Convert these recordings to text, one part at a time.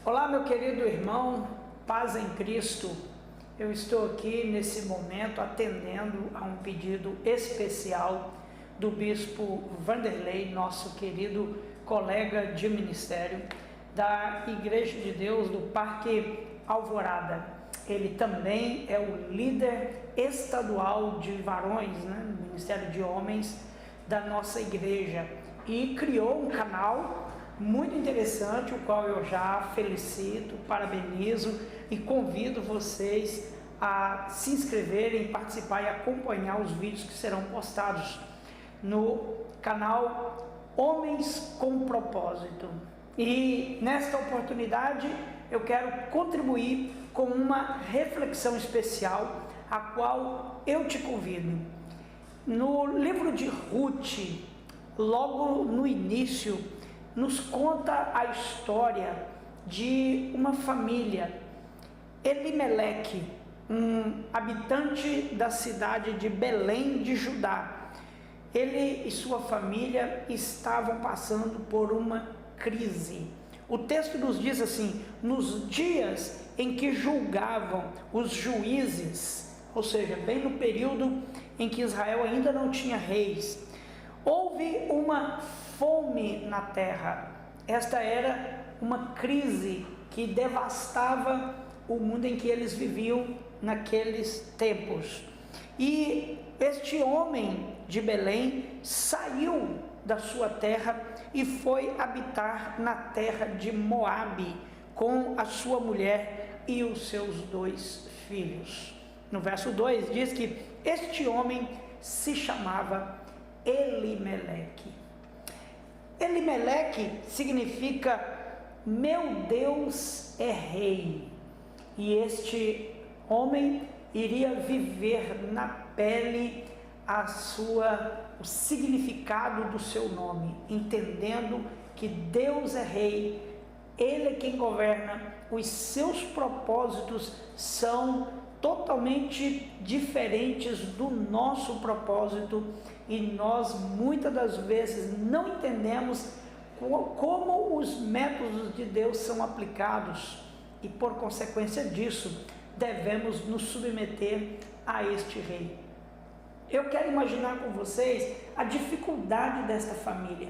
Olá, meu querido irmão, paz em Cristo. Eu estou aqui nesse momento atendendo a um pedido especial do bispo Vanderlei, nosso querido colega de ministério da Igreja de Deus do Parque Alvorada. Ele também é o líder estadual de varões, no Ministério de Homens da nossa igreja, e criou um canal muito interessante, o qual eu já felicito, parabenizo e convido vocês a se inscreverem, participar e acompanhar os vídeos que serão postados no canal Homens com Propósito. E nesta oportunidade eu quero contribuir com uma reflexão especial, a qual eu te convido. No livro de Ruth, logo no início, nos conta a história de uma família. Elimeleque, um habitante da cidade de Belém de Judá, ele e sua família estavam passando por uma crise. O texto nos diz assim: nos dias em que julgavam os juízes, ou seja, bem no período em que Israel ainda não tinha reis, houve uma fome na terra. Esta era uma crise que devastava o mundo em que eles viviam naqueles tempos. E este homem de Belém saiu da sua terra e foi habitar na terra de Moabe com a sua mulher e os seus 2 filhos. No verso 2 diz que este homem se chamava Elimeleque. Elimeleque significa meu Deus é rei, e este homem iria viver na pele o significado do seu nome, entendendo que Deus é rei, Ele é quem governa, os seus propósitos são totalmente diferentes do nosso propósito, e nós muitas das vezes não entendemos como os métodos de Deus são aplicados, e por consequência disso devemos nos submeter a este rei. Eu quero imaginar com vocês a dificuldade desta família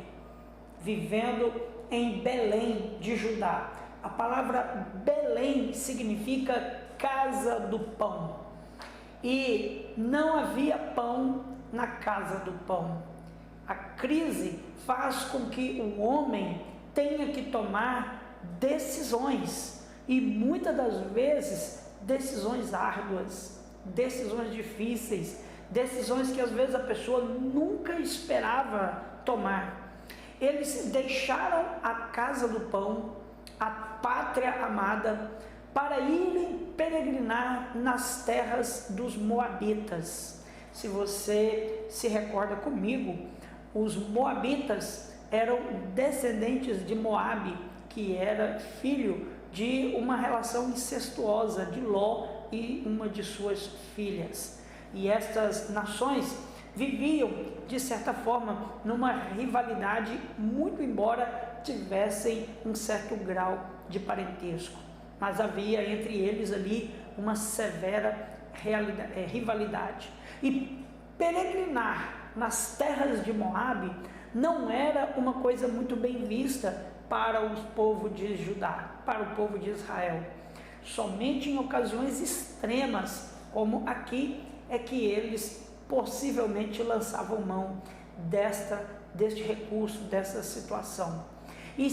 vivendo em Belém de Judá. A palavra Belém significa casa do pão, e não havia pão na casa do pão. A crise faz com que o homem tenha que tomar decisões, e muitas das vezes decisões árduas, decisões difíceis, decisões que às vezes a pessoa nunca esperava tomar. Eles deixaram a casa do pão, a pátria amada, para irem peregrinar nas terras dos Moabitas. Se você se recorda comigo, os Moabitas eram descendentes de Moabe, que era filho de uma relação incestuosa de Ló e uma de suas filhas. E estas nações viviam, de certa forma, numa rivalidade, muito embora tivessem um certo grau de parentesco. Mas havia entre eles ali uma severa rivalidade. E peregrinar nas terras de Moabe não era uma coisa muito bem vista para o povo de Judá, para o povo de Israel. Somente em ocasiões extremas, como aqui, é que eles possivelmente lançavam mão deste recurso, dessa situação. E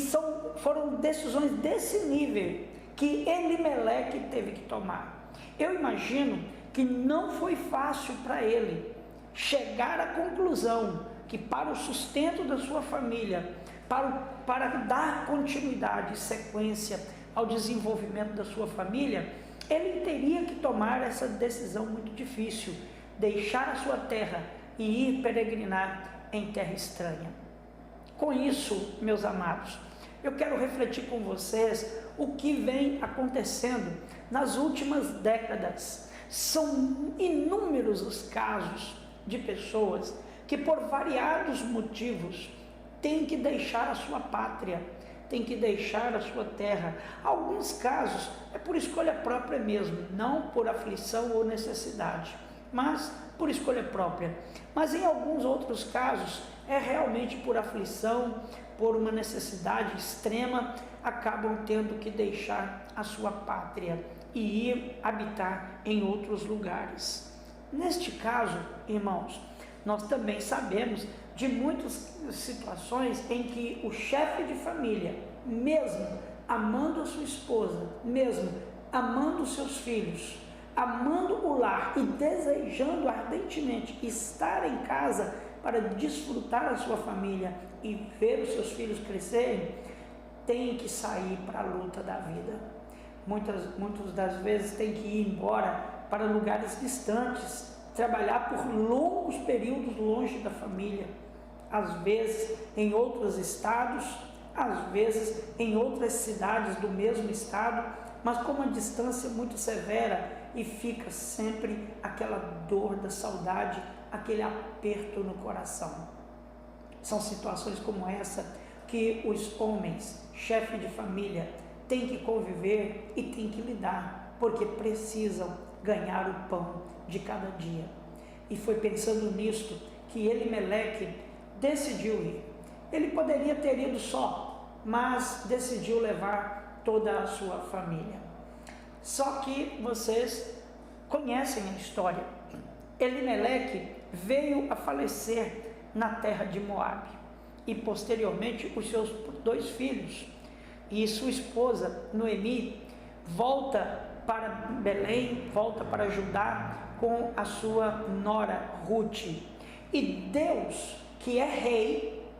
foram decisões desse nível que Elimeleque teve que tomar. Eu imagino que não foi fácil para ele chegar à conclusão que, para o sustento da sua família, para dar continuidade e sequência ao desenvolvimento da sua família, ele teria que tomar essa decisão muito difícil, deixar a sua terra e ir peregrinar em terra estranha. Com isso, meus amados, eu quero refletir com vocês o que vem acontecendo nas últimas décadas. São inúmeros os casos de pessoas que, por variados motivos, têm que deixar a sua pátria, tem que deixar a sua terra. Alguns casos é por escolha própria mesmo, não por aflição ou necessidade, mas por escolha própria. Mas em alguns outros casos é realmente por aflição, por uma necessidade extrema, acabam tendo que deixar a sua pátria e ir habitar em outros lugares. Neste caso, irmãos, nós também sabemos de muitas situações em que o chefe de família, mesmo amando a sua esposa, mesmo amando os seus filhos, amando o lar e desejando ardentemente estar em casa para desfrutar a sua família e ver os seus filhos crescerem, tem que sair para a luta da vida. Muitas das vezes tem que ir embora para lugares distantes, trabalhar por longos períodos longe da família, às vezes em outros estados, às vezes em outras cidades do mesmo estado, mas com uma distância muito severa, e fica sempre aquela dor da saudade, aquele aperto no coração. São situações como essa que os homens, chefe de família, têm que conviver e têm que lidar, porque precisam ganhar o pão de cada dia. E foi pensando nisto que Elimeleque decidiu ir. Ele poderia ter ido só, mas decidiu levar toda a sua família. Só que vocês conhecem a história. Elimeleque veio a falecer na terra de Moabe, e posteriormente os seus 2 filhos e sua esposa Noemi volta para Belém, volta para Judá com a sua nora Ruth. E Deus, que é rei,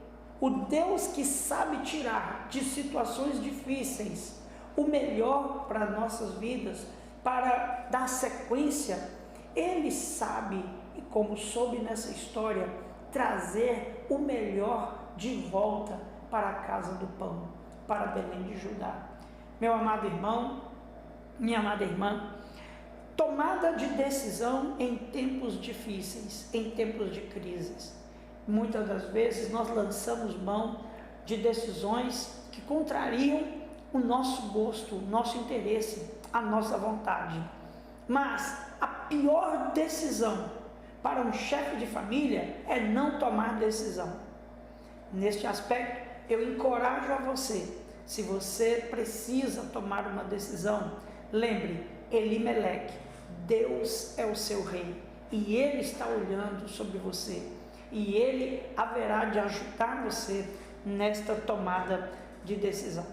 o Deus que sabe tirar de situações difíceis o melhor para nossas vidas, para dar sequência, Ele sabe, e como soube nessa história, trazer o melhor de volta para a casa do pão, para Belém de Judá. Meu amado irmão, minha amada irmã, tomada de decisão em tempos difíceis, em tempos de crises. Muitas das vezes nós lançamos mão de decisões que contrariam o nosso gosto, o nosso interesse, a nossa vontade. Mas a pior decisão para um chefe de família é não tomar decisão. Neste aspecto, eu encorajo a você, se você precisa tomar uma decisão, lembre, Elimeleque, Deus é o seu rei, e Ele está olhando sobre você, e Ele haverá de ajudar você nesta tomada de decisão.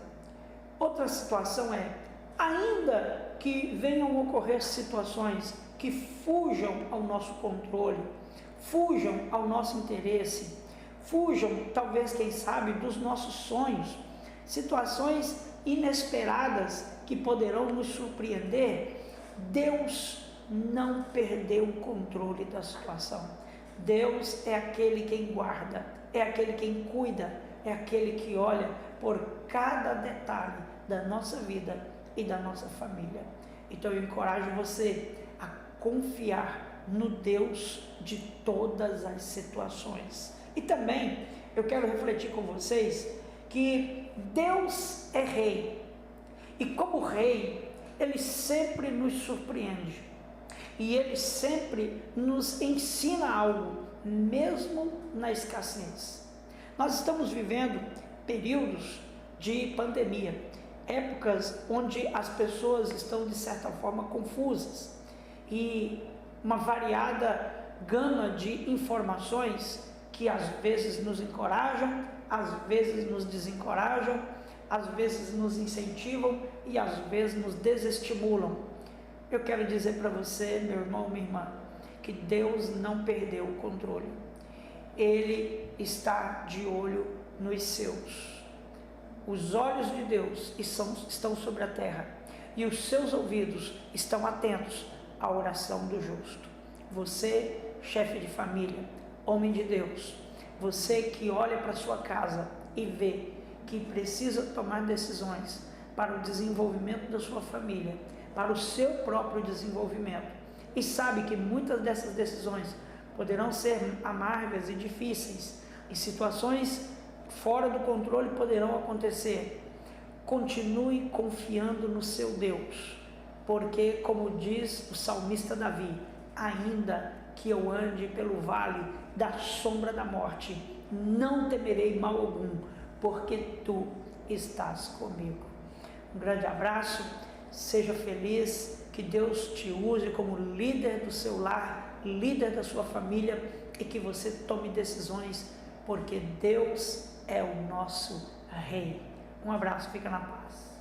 Outra situação é, ainda que venham ocorrer situações que fujam ao nosso controle, fujam ao nosso interesse, fujam, talvez, quem sabe, dos nossos sonhos, situações inesperadas que poderão nos surpreender, Deus não perdeu o controle da situação. Deus é aquele quem guarda, é aquele quem cuida, é aquele que olha por cada detalhe da nossa vida e da nossa família. Então eu encorajo você a confiar no Deus de todas as situações. E também eu quero refletir com vocês que Deus é rei, e como rei, Ele sempre nos surpreende, e Ele sempre nos ensina algo, mesmo na escassez. Nós estamos vivendo períodos de pandemia, épocas onde as pessoas estão de certa forma confusas, e uma variada gama de informações que às vezes nos encorajam, às vezes nos desencorajam, às vezes nos incentivam e às vezes nos desestimulam. Eu quero dizer para você, meu irmão, minha irmã, que Deus não perdeu o controle. Ele está de olho nos seus. Os olhos de Deus estão sobre a terra, e os seus ouvidos estão atentos à oração do justo. Você, chefe de família, homem de Deus, você que olha para sua casa e vê que precisa tomar decisões para o desenvolvimento da sua família, para o seu próprio desenvolvimento, e sabe que muitas dessas decisões poderão ser amargas e difíceis, em situações fora do controle poderão acontecer. Continue confiando no seu Deus, porque, como diz o salmista Davi, ainda que eu ande pelo vale da sombra da morte, não temerei mal algum, porque tu estás comigo. Um grande abraço, seja feliz, que Deus te use como líder do seu lar, líder da sua família, e que você tome decisões, porque Deus é o nosso Rei. Um abraço, fica na paz.